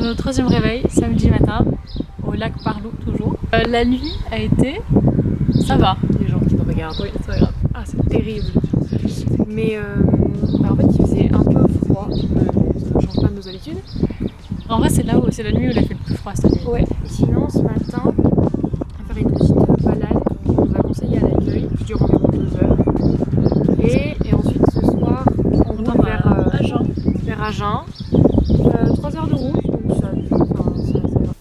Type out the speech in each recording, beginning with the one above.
notre troisième réveil, samedi matin, au lac Parlou toujours. La nuit a été... ça va, les gens qui nous regardent, oui, c'est pas grave. Ah, c'est terrible. Mais en fait, il faisait un peu froid. Ça ne change pas de nos habitudes. En vrai, c'est là où c'est la nuit où il a fait le plus froid cette nuit. Ouais. Sinon, ce matin, on va faire une petite balade qu'on nous a conseillé à l'accueil, qui dure environ 2 heures. Et ensuite, ce soir, on roule vers Agen. 3 heures de route, donc ça va.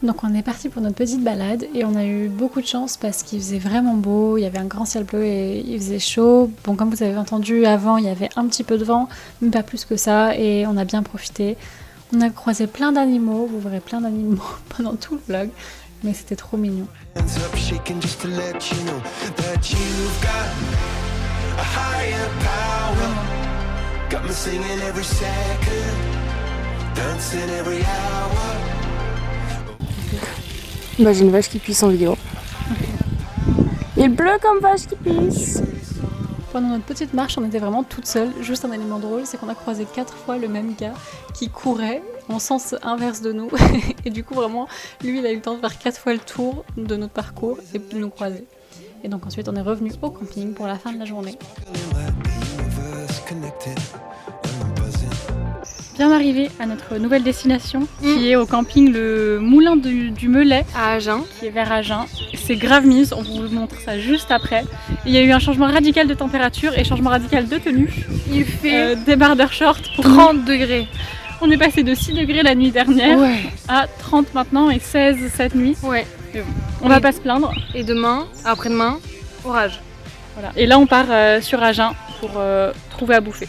Donc on est parti pour notre petite balade et on a eu beaucoup de chance parce qu'il faisait vraiment beau, il y avait un grand ciel bleu et il faisait chaud. Bon, comme vous avez entendu avant, il y avait un petit peu de vent, mais pas plus que ça, et on a bien profité. On a croisé plein d'animaux, vous verrez plein d'animaux pendant tout le vlog, mais c'était trop mignon. Bah, j'ai une vache qui pisse en vidéo. Il pleut comme vache qui pisse. Pendant notre petite marche, on était vraiment toute seule. Juste un élément drôle, c'est qu'on a croisé 4 fois le même gars qui courait en sens inverse de nous. Et du coup, vraiment, lui, il a eu le temps de faire 4 fois le tour de notre parcours et de nous croiser. Et donc ensuite, on est revenu au camping pour la fin de la journée. Bien arrivé à notre nouvelle destination, qui est au camping le Moulin du Melay, À Agen. qui est vers Agen. C'est grave mise, on vous montre ça juste après. Il y a eu un changement radical de température et changement radical de tenue. Il fait Débardeur short pour 30 degrés. On est passé de 6 degrés la nuit dernière à 30 maintenant et 16 cette nuit. Ouais. On va pas se plaindre. Et demain, après-demain, orage. Voilà. Et là on part sur Agen pour trouver à bouffer.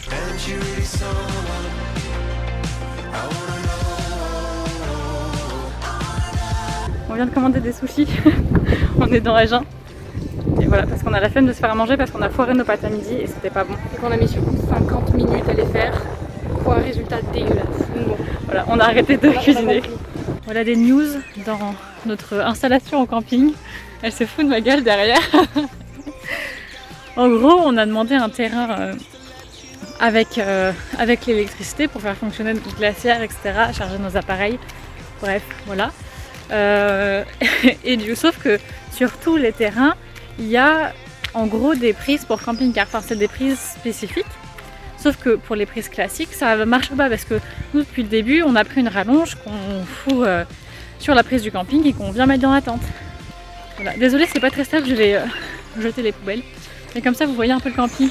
On vient de commander des sushis, on est dans Agen. Et voilà, parce qu'on a la flemme de se faire à manger parce qu'on a foiré nos pâtes à midi et c'était pas bon. Et qu'on a mis sur 50 minutes à les faire. Quoi, résultat dégueulasse. Bon. Voilà, on a arrêté de cuisiner. Voilà des news dans notre installation au camping. Elle se fout de ma gueule derrière. En gros, on a demandé un terrain avec l'électricité pour faire fonctionner notre glacière, etc., charger nos appareils. Bref, voilà. Sauf que sur tous les terrains, il y a en gros des prises pour camping-car. Enfin, c'est des prises spécifiques. Sauf que pour les prises classiques, ça ne marche pas parce que nous, depuis le début, on a pris une rallonge qu'on fout sur la prise du camping et qu'on vient mettre dans la tente. Voilà. Désolée, c'est pas très stable, je vais jeter les poubelles. Mais comme ça, vous voyez un peu le camping.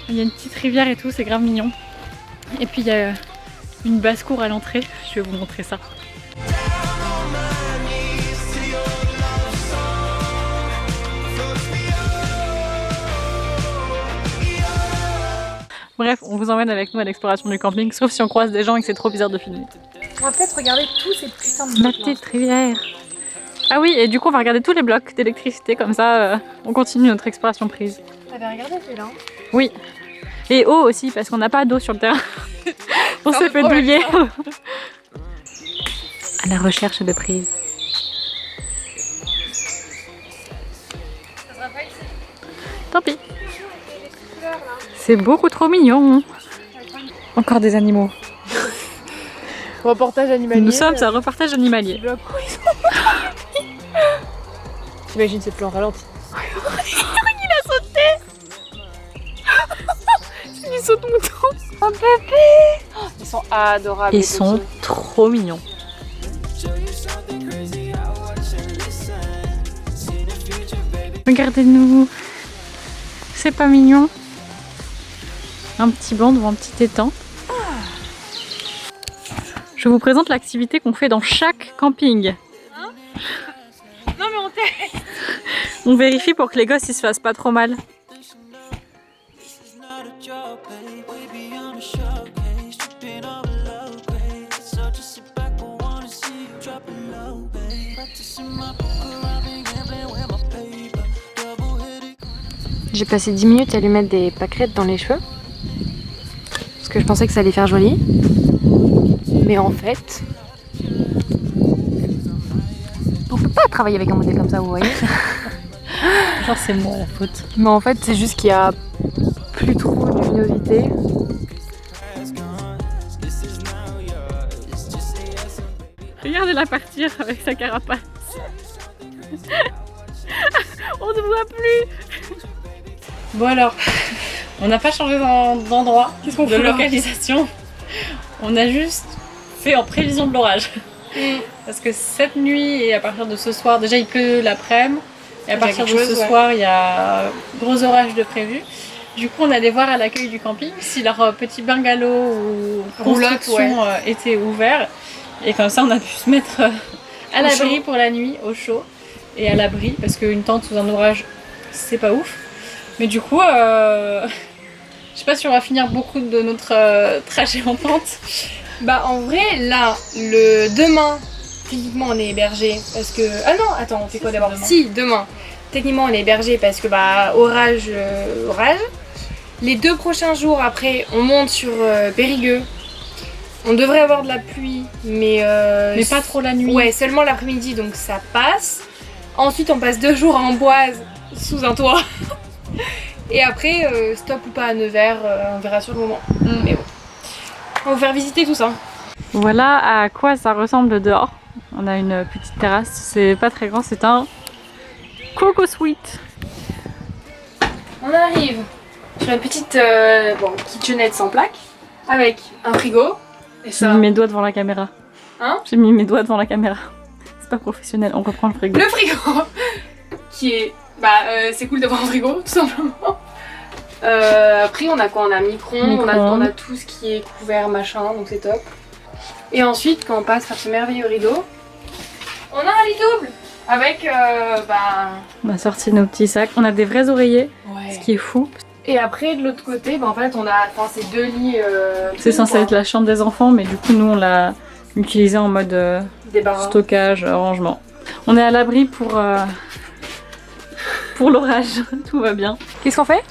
Il y a une petite rivière et tout, c'est grave mignon. Et puis il y a une basse-cour à l'entrée, je vais vous montrer ça. Bref, on vous emmène avec nous à l'exploration du camping, sauf si on croise des gens et que c'est trop bizarre de filmer. On va peut-être regarder tous ces putains de La petite rivière. Ah oui, et du coup on va regarder tous les blocs d'électricité, comme ça on continue notre exploration prise. T'avais regardé celui-là? Oui. Et eau aussi, parce qu'on n'a pas d'eau sur le terrain. On s'est fait douiller. À la recherche de prise. Tant pis. C'est beaucoup trop mignon. Encore des animaux. Reportage animalier. Nous sommes un reportage animalier. T'imagines cette plan ralenti. Il a sauté. Il saute mouton. Oh bébé. Ils sont adorables. Ils sont trop mignons. Regardez-nous. C'est pas mignon. Un petit banc devant un petit étang. Je vous présente l'activité qu'on fait dans chaque camping. Hein? Non mais on teste. On vérifie pour que les gosses ils se fassent pas trop mal. J'ai passé 10 minutes à lui mettre des pâquerettes dans les cheveux. Parce que je pensais que ça allait faire joli. Mais en fait... on peut pas travailler avec un modèle comme ça, vous voyez. Genre c'est moi la faute. Mais en fait c'est juste qu'il y a plus trop de luminosité. regardez-la partir avec sa carapace. On ne voit plus. Bon alors, on n'a pas changé d'endroit, de localisation. On a juste fait en prévision de l'orage. Parce que cette nuit et à partir de ce soir, déjà il pleut l'après-midi. Et à partir de ce soir, il y a gros orage de prévu. Du coup, on allait voir à l'accueil du camping si leur petit bungalow ou construction était ouvert. Et comme ça, on a pu se mettre à l'abri pour la nuit, au chaud. Et à l'abri, parce qu'une tente sous un orage, c'est pas ouf. Mais du coup, je sais pas si on va finir beaucoup de notre trajet en tente. Bah en vrai, là, le demain, techniquement on est hébergé parce que... Ah non, attends, on fait quoi d'abord? Si, demain. Techniquement on est hébergé parce que bah orage. Les 2 prochains jours après, on monte sur Périgueux. On devrait avoir de la pluie, mais pas trop la nuit. Ouais, seulement l'après-midi, donc ça passe. Ensuite, on passe 2 jours à Amboise, sous un toit. Et après, stop ou pas à Nevers, on verra sur le moment. Mais bon, on va vous faire visiter tout ça. Voilà à quoi ça ressemble dehors. On a une petite terrasse, c'est pas très grand, c'est un Coco Suite. On arrive sur une petite kitchenette sans plaque, avec un frigo. Et ça... J'ai mis mes doigts devant la caméra. Hein? J'ai mis mes doigts devant la caméra. C'est pas professionnel, on reprend le frigo. Le frigo qui est... c'est cool d'avoir un frigo, tout simplement. Après, on a quoi? On a micro-ondes, on a tout ce qui est couvert, machin, donc c'est top. Et ensuite, quand on passe par ce merveilleux rideau, on a un lit double avec... On a sorti nos petits sacs, on a des vrais oreillers, ce qui est fou. Et après, de l'autre côté, en fait, on a ces 2 lits... c'est censé être la chambre des enfants, mais du coup, nous, on l'a utilisé en mode stockage, rangement. On est à l'abri pour l'orage, tout va bien. Qu'est-ce qu'on fait?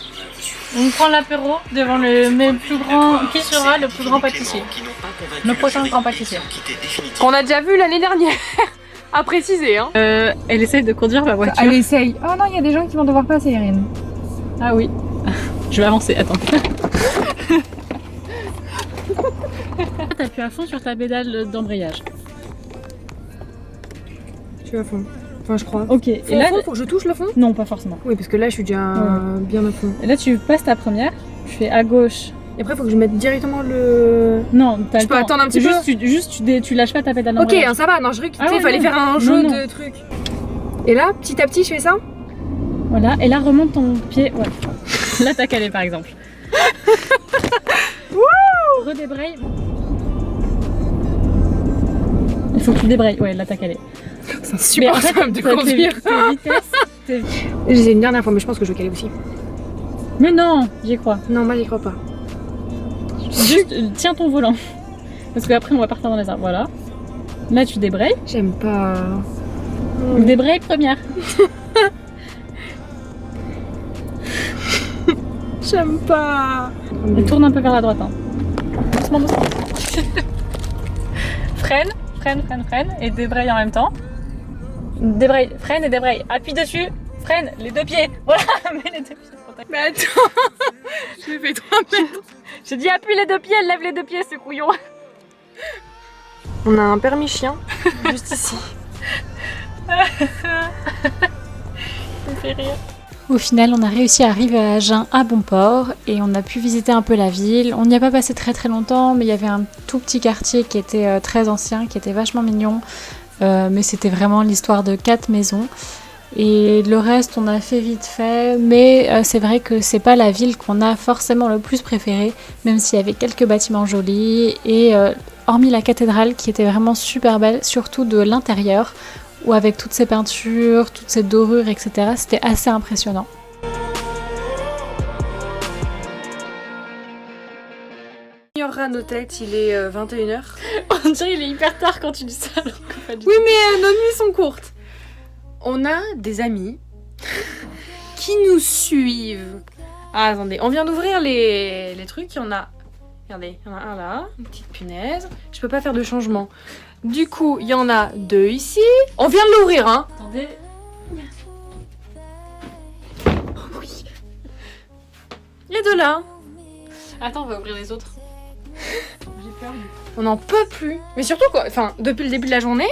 On prend l'apéro devant le plus grand... Qui sera le plus grand pâtissier? Le prochain grand pâtissier. Qu'on a déjà vu l'année dernière, à préciser. Hein. Elle essaye de conduire ma voiture. Elle essaye. Oh non, il y a des gens qui vont devoir passer, Irène. Ah oui. Je vais avancer, attends. T'appuies à fond sur ta pédale d'embrayage. Je suis à fond. Enfin, je crois. Ok. Et là, faut que je touche le fond? Non, pas forcément. Oui, parce que là, je suis déjà bien à fond. Et là, tu passes ta première, tu fais à gauche. Et après, il faut que je mette directement le... Non, t'as je peux attendre un petit peu. Tu lâches pas ta pédale Ok, d'embrayage. ça va. Non, je croyais qu'il fallait faire un jeu de trucs. Et là, petit à petit, je fais ça? Voilà, et là, remonte ton pied. Ouais. Là, t'as calé, par exemple. Redébraye. Il faut que tu débrayes. Ouais, là, t'as calé. C'est insupportable de conduire. J'ai une dernière fois, mais je pense que je vais caler aussi. Mais non, j'y crois. Non, moi j'y crois pas. Juste tiens ton volant. Parce qu'après on va partir dans les arbres. Voilà. Là tu débrayes. J'aime pas. Débraye première. J'aime pas. Et tourne un peu vers la droite. Hein. Doucement, doucement. Freine. Et débraye en même temps. Débraye, freine et débraye. Appuie dessus, freine, les 2 pieds. Voilà, mets les 2 pieds. Mais attends, je l'ai fait 3 mètres. J'ai dit appuie les 2 pieds, elle lève les 2 pieds, ce couillon. On a un permis chien, juste ici. Ça me fait rire. Au final, on a réussi à arriver à Agen à bon port et on a pu visiter un peu la ville. On n'y a pas passé très longtemps, mais il y avait un tout petit quartier qui était très ancien, qui était vachement mignon. Mais c'était vraiment l'histoire de 4 maisons. Et le reste, on a fait vite fait. Mais c'est vrai que c'est pas la ville qu'on a forcément le plus préférée, même s'il y avait quelques bâtiments jolis. Et hormis la cathédrale qui était vraiment super belle, surtout de l'intérieur, où avec toutes ces peintures, toutes ces dorures, etc., c'était assez impressionnant. Il y aura nos têtes, il est 21h. On dirait il est hyper tard quand tu dis ça. Alors que pas du oui, mais nos nuits sont courtes. On a des amis qui nous suivent. Ah, attendez, on vient d'ouvrir les trucs. Il y en a. Regardez, il y en a un là, une petite punaise. Je peux pas faire de changement. Du coup, il y en a 2 ici. On vient de l'ouvrir, hein. Attendez. Oui. Il y a 2 là. Attends, on va ouvrir les autres. J'ai On n'en peut plus. Mais surtout quoi, enfin depuis le début de la journée.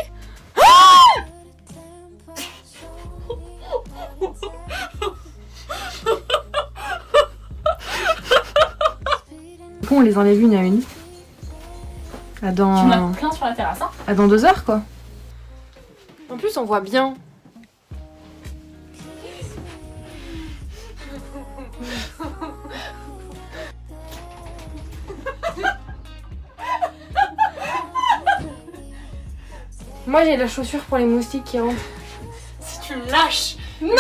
Du coup on les enlève une à une. À dans... Tu en as plein sur la terrasse, hein. À dans 2 heures quoi. En plus on voit bien. Moi j'ai la chaussure pour les moustiques qui rentrent. Si tu me lâches. Non,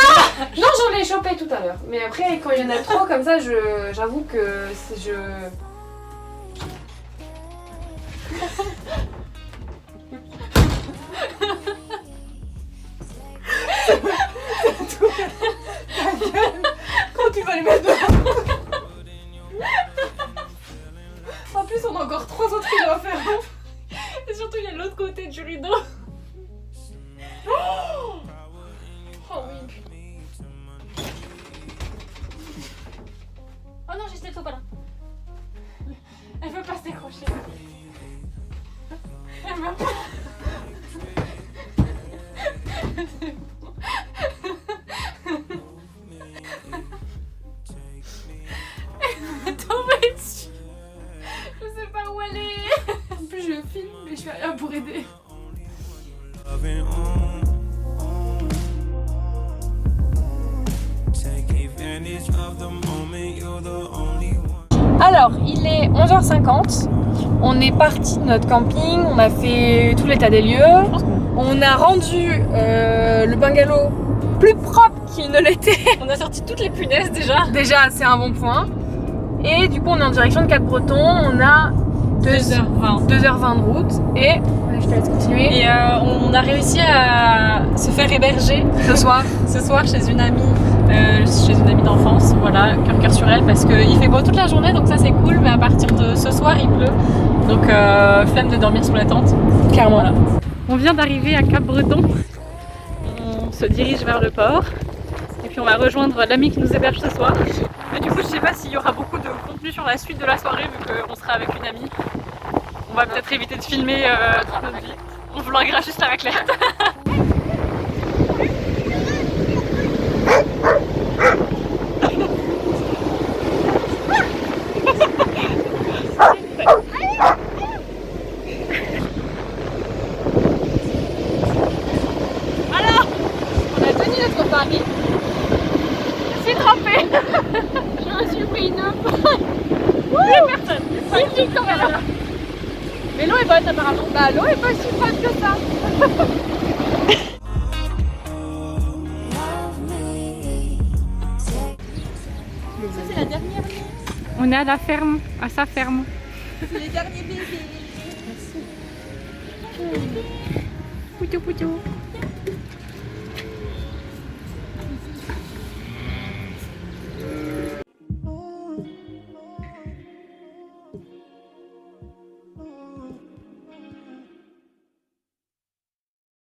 j'en ai chopé tout à l'heure. Mais après quand il y en a trop comme ça, j'avoue que je... Quand tu vas les mettre dedans. En plus on a encore 3 autres rideaux à faire. Et surtout, il y a l'autre côté du rideau. Oh oui. Oh non, j'ai cette pas là. Elle veut pas se décrocher. Elle veut pas. Elle va tomber dessus. Je sais pas où elle est. En plus je filme mais je fais rien pour aider. Alors, il est 11h50. On est parti de notre camping, on a fait tout l'état des lieux. On a rendu le bungalow plus propre qu'il ne l'était. On a sorti toutes les punaises déjà. Déjà, c'est un bon point. Et du coup, on est en direction de Cap-Breton. On a 2h20. 2h20 de route. Et je te laisse continuer. Et on a réussi à se faire héberger Ce soir, chez une amie d'enfance, voilà, cœur sur elle, parce qu'il fait beau toute la journée, donc ça c'est cool, mais à partir de ce soir il pleut, donc flemme de dormir sous la tente. clairement. Voilà. On vient d'arriver à Cap-Breton, on se dirige vers le port, et puis on va rejoindre l'ami qui nous héberge ce soir. Et du coup je sais pas s'il y aura beaucoup de contenu sur la suite de la soirée, vu qu'on sera avec une amie. On va peut-être éviter de filmer toute notre vie. On vous l'enverra juste avec l'air. Alors, on a tenu notre pari. Je suis trempée. Je me suis pris une personne. Une caméra. Mais l'eau est bonne apparemment. Bah l'eau est pas si froide que ça. Ça c'est la dernière. On est à la ferme, à sa ferme. C'est les derniers bébés. Poutou poutou.